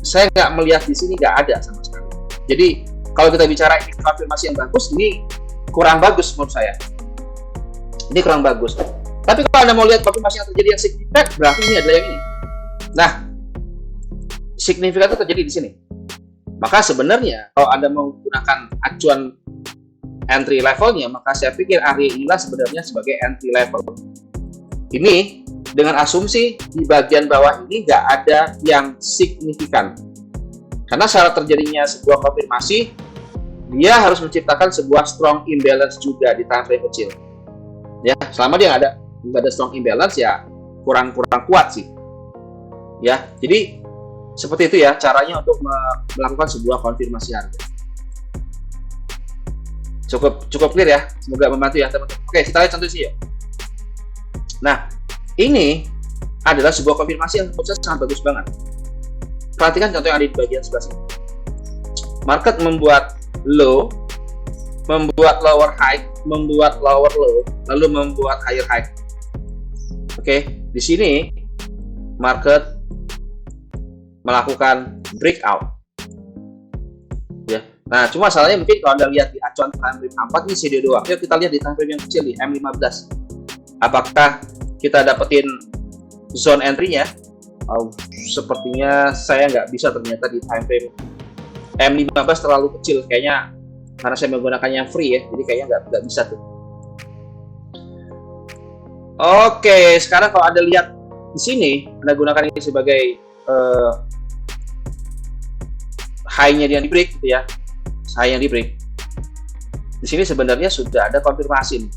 Saya nggak melihat di sini, nggak ada sama sekali. Jadi kalau kita bicara ini konfirmasi yang bagus, ini kurang bagus menurut saya. Ini kurang bagus. Tapi kalau Anda mau lihat konfirmasi yang terjadi yang signifikan, berarti ini adalah yang ini. Nah, signifikan itu terjadi di sini. Maka sebenarnya kalau Anda mau menggunakan acuan entry levelnya, maka saya pikir area inilah sebenarnya sebagai entry level. Ini dengan asumsi di bagian bawah ini nggak ada yang signifikan. Karena syarat terjadinya sebuah konfirmasi, dia harus menciptakan sebuah strong imbalance juga di time frame kecil. Ya, selama dia nggak ada strong imbalance ya kurang kuat sih. Ya, jadi seperti itu ya caranya untuk melakukan sebuah konfirmasi harga. Cukup clear ya, semoga membantu ya teman-teman. Oke, kita lihat contoh sih yuk. Nah, ini adalah sebuah konfirmasi yang menurut saya sangat bagus banget. Perhatikan contoh yang ada di bagian sebelah sini. Market membuat low, membuat lower high, membuat lower low, lalu membuat higher high. Oke, di sini market melakukan breakout. Ya. Nah, cuma masalahnya mungkin kalau Anda lihat di acuan time frame 4 ini CD doang. Yuk kita lihat di time frame yang kecil nih, M15. Apakah kita dapetin zone entry-nya? Sepertinya saya nggak bisa ternyata di time frame M15 terlalu kecil kayaknya, karena saya menggunakan yang free ya, jadi kayaknya nggak bisa tuh. Oke, sekarang kalau Anda lihat di sini, Anda gunakan ini sebagai high-nya yang di break gitu ya, high yang di break. Di sini sebenarnya sudah ada konfirmasi nih.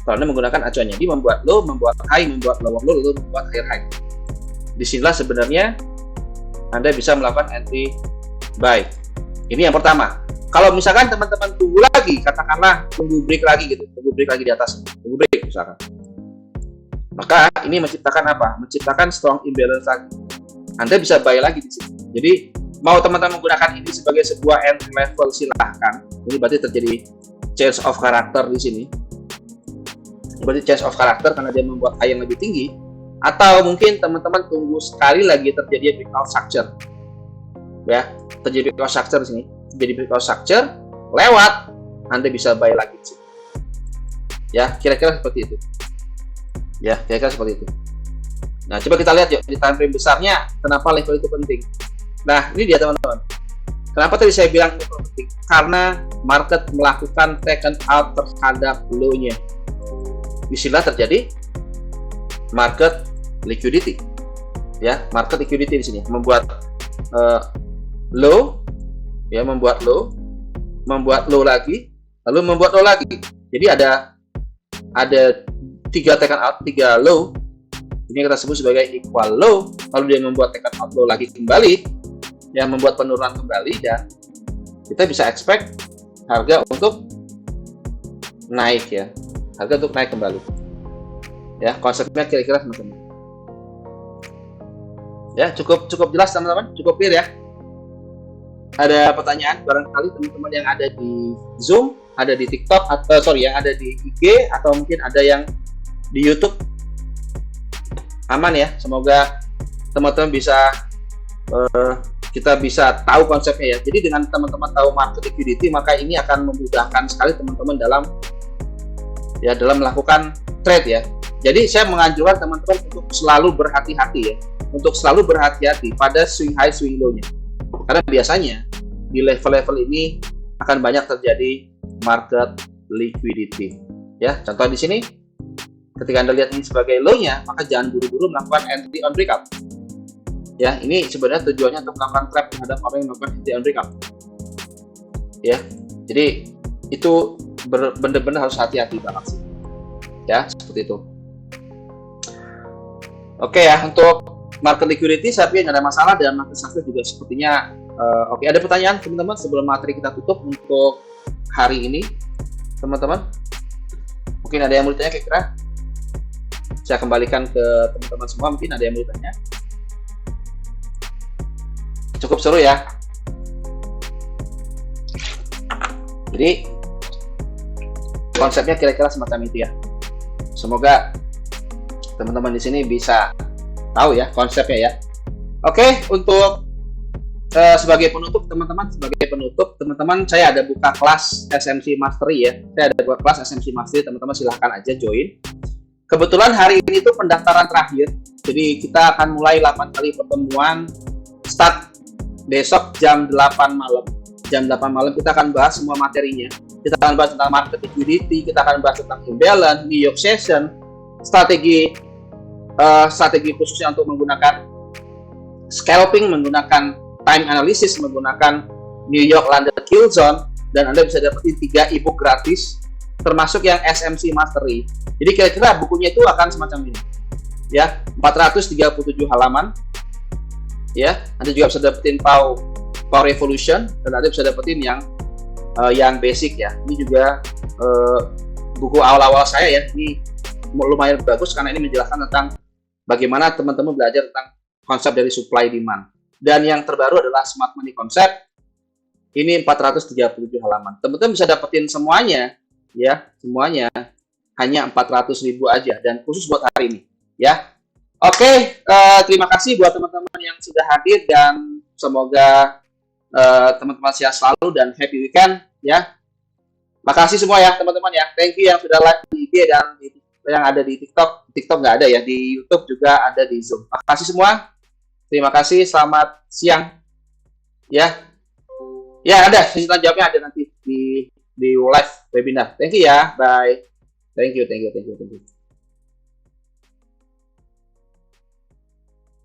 Kalau Anda menggunakan acuannya, dia membuat low, membuat high, membuat lower low, lalu membuat higher high. Disinilah sebenarnya Anda bisa melakukan entry buy. Ini yang pertama. Kalau misalkan teman-teman tunggu lagi, katakanlah tunggu break lagi gitu, tunggu break lagi di atas, tunggu break misalkan. Maka ini menciptakan apa? Menciptakan strong imbalance lagi. Anda bisa buy lagi di sini. Jadi mau teman-teman menggunakan ini sebagai sebuah entry level silahkan. Ini berarti terjadi change of character di sini. Berarti change of character karena dia membuat high yang lebih tinggi. Atau mungkin teman-teman tunggu sekali lagi terjadi breakout structure. Ya, terjadi breakout structure di sini. Jadi breakout structure lewat, Anda bisa buy lagi di sini. Ya, kira-kira seperti itu. Ya, kira-kira seperti itu. Nah, coba kita lihat yuk di time frame besarnya kenapa level itu penting. Nah, ini dia teman-teman. Kenapa tadi saya bilang itu penting? Karena market melakukan taken out terhadap low-nya. Disinilah terjadi market liquidity. Ya, market liquidity di sini membuat low, ya membuat low lagi, lalu membuat low lagi. Jadi ada 3 taken out, 3 low. Ini kita sebut sebagai equal low, lalu dia membuat taken out low lagi kembali, yang membuat penurunan kembali, dan kita bisa expect harga untuk naik ya, harga untuk naik kembali. Ya, konsepnya kira-kira teman-teman. Ya, cukup jelas teman-teman, cukup clear ya. Ada pertanyaan barangkali teman-teman yang ada di Zoom, ada di TikTok, atau yang ada di IG, atau mungkin ada yang di YouTube. Aman ya, semoga teman-teman bisa kita bisa tahu konsepnya ya. Jadi dengan teman-teman tahu market liquidity, maka ini akan memudahkan sekali teman-teman dalam melakukan trade ya. Jadi saya menganjurkan teman-teman untuk selalu berhati-hati ya, untuk selalu berhati-hati pada swing high swing low-nya. Karena biasanya di level-level ini akan banyak terjadi market liquidity. Ya, contoh di sini, ketika Anda lihat ini sebagai low-nya, maka jangan buru-buru melakukan entry on breakout. Ya, ini sebenarnya tujuannya untuk melakukan trap terhadap orang yang melakukan entry on breakout. Ya, jadi itu benar-benar harus hati-hati banget sih. Ya, seperti itu. Oke ya, untuk market liquidity saya pikir nggak ada masalah, dan market structure juga sepertinya oke. Ada pertanyaan teman-teman sebelum materi kita tutup untuk hari ini, teman-teman? Mungkin ada yang mau ditanya kira-kira? Saya kembalikan ke teman-teman semua, mungkin ada yang mau ditanya. Cukup seru ya. Jadi konsepnya kira-kira semacam itu ya. Semoga teman-teman di sini bisa tahu ya konsepnya ya. Oke, untuk sebagai penutup teman-teman, saya ada buka kelas SMC Mastery ya. Saya ada buka kelas SMC Mastery, teman-teman silahkan aja join. Kebetulan hari ini tuh pendaftaran terakhir, jadi kita akan mulai 8 kali pertemuan, start besok jam 8 malam. Jam 8 malam kita akan bahas semua materinya. Kita akan bahas tentang market liquidity, kita akan bahas tentang imbalance, New York session, strategi strategi khususnya untuk menggunakan scalping, menggunakan time analysis, menggunakan New York London Kill Zone, dan Anda bisa dapetin 3 ebook gratis termasuk yang SMC Mastery. Jadi kira-kira bukunya itu akan semacam ini ya, 437 halaman ya. Anda juga bisa dapetin Power Revolution, dan Anda bisa dapetin yang basic ya. Ini juga buku awal-awal saya ya. Ini lumayan bagus karena ini menjelaskan tentang bagaimana teman-teman belajar tentang konsep dari supply demand. Dan yang terbaru adalah Smart Money Concept. Ini 437 halaman. Teman-teman bisa dapetin semuanya ya, semuanya hanya 400.000 aja, dan khusus buat hari ini ya. Oke, terima kasih buat teman-teman yang sudah hadir, dan semoga teman-teman sehat selalu dan happy weekend ya. Makasih semua ya teman-teman ya. Thank you yang sudah live di IG dan yang ada di TikTok. TikTok nggak ada ya, di YouTube juga ada, di Zoom. Makasih semua. Terima kasih. Selamat siang. Ya. Ya, ada. Sesi jawabnya ada nanti di live webinar. Thank you ya. Bye. Thank you.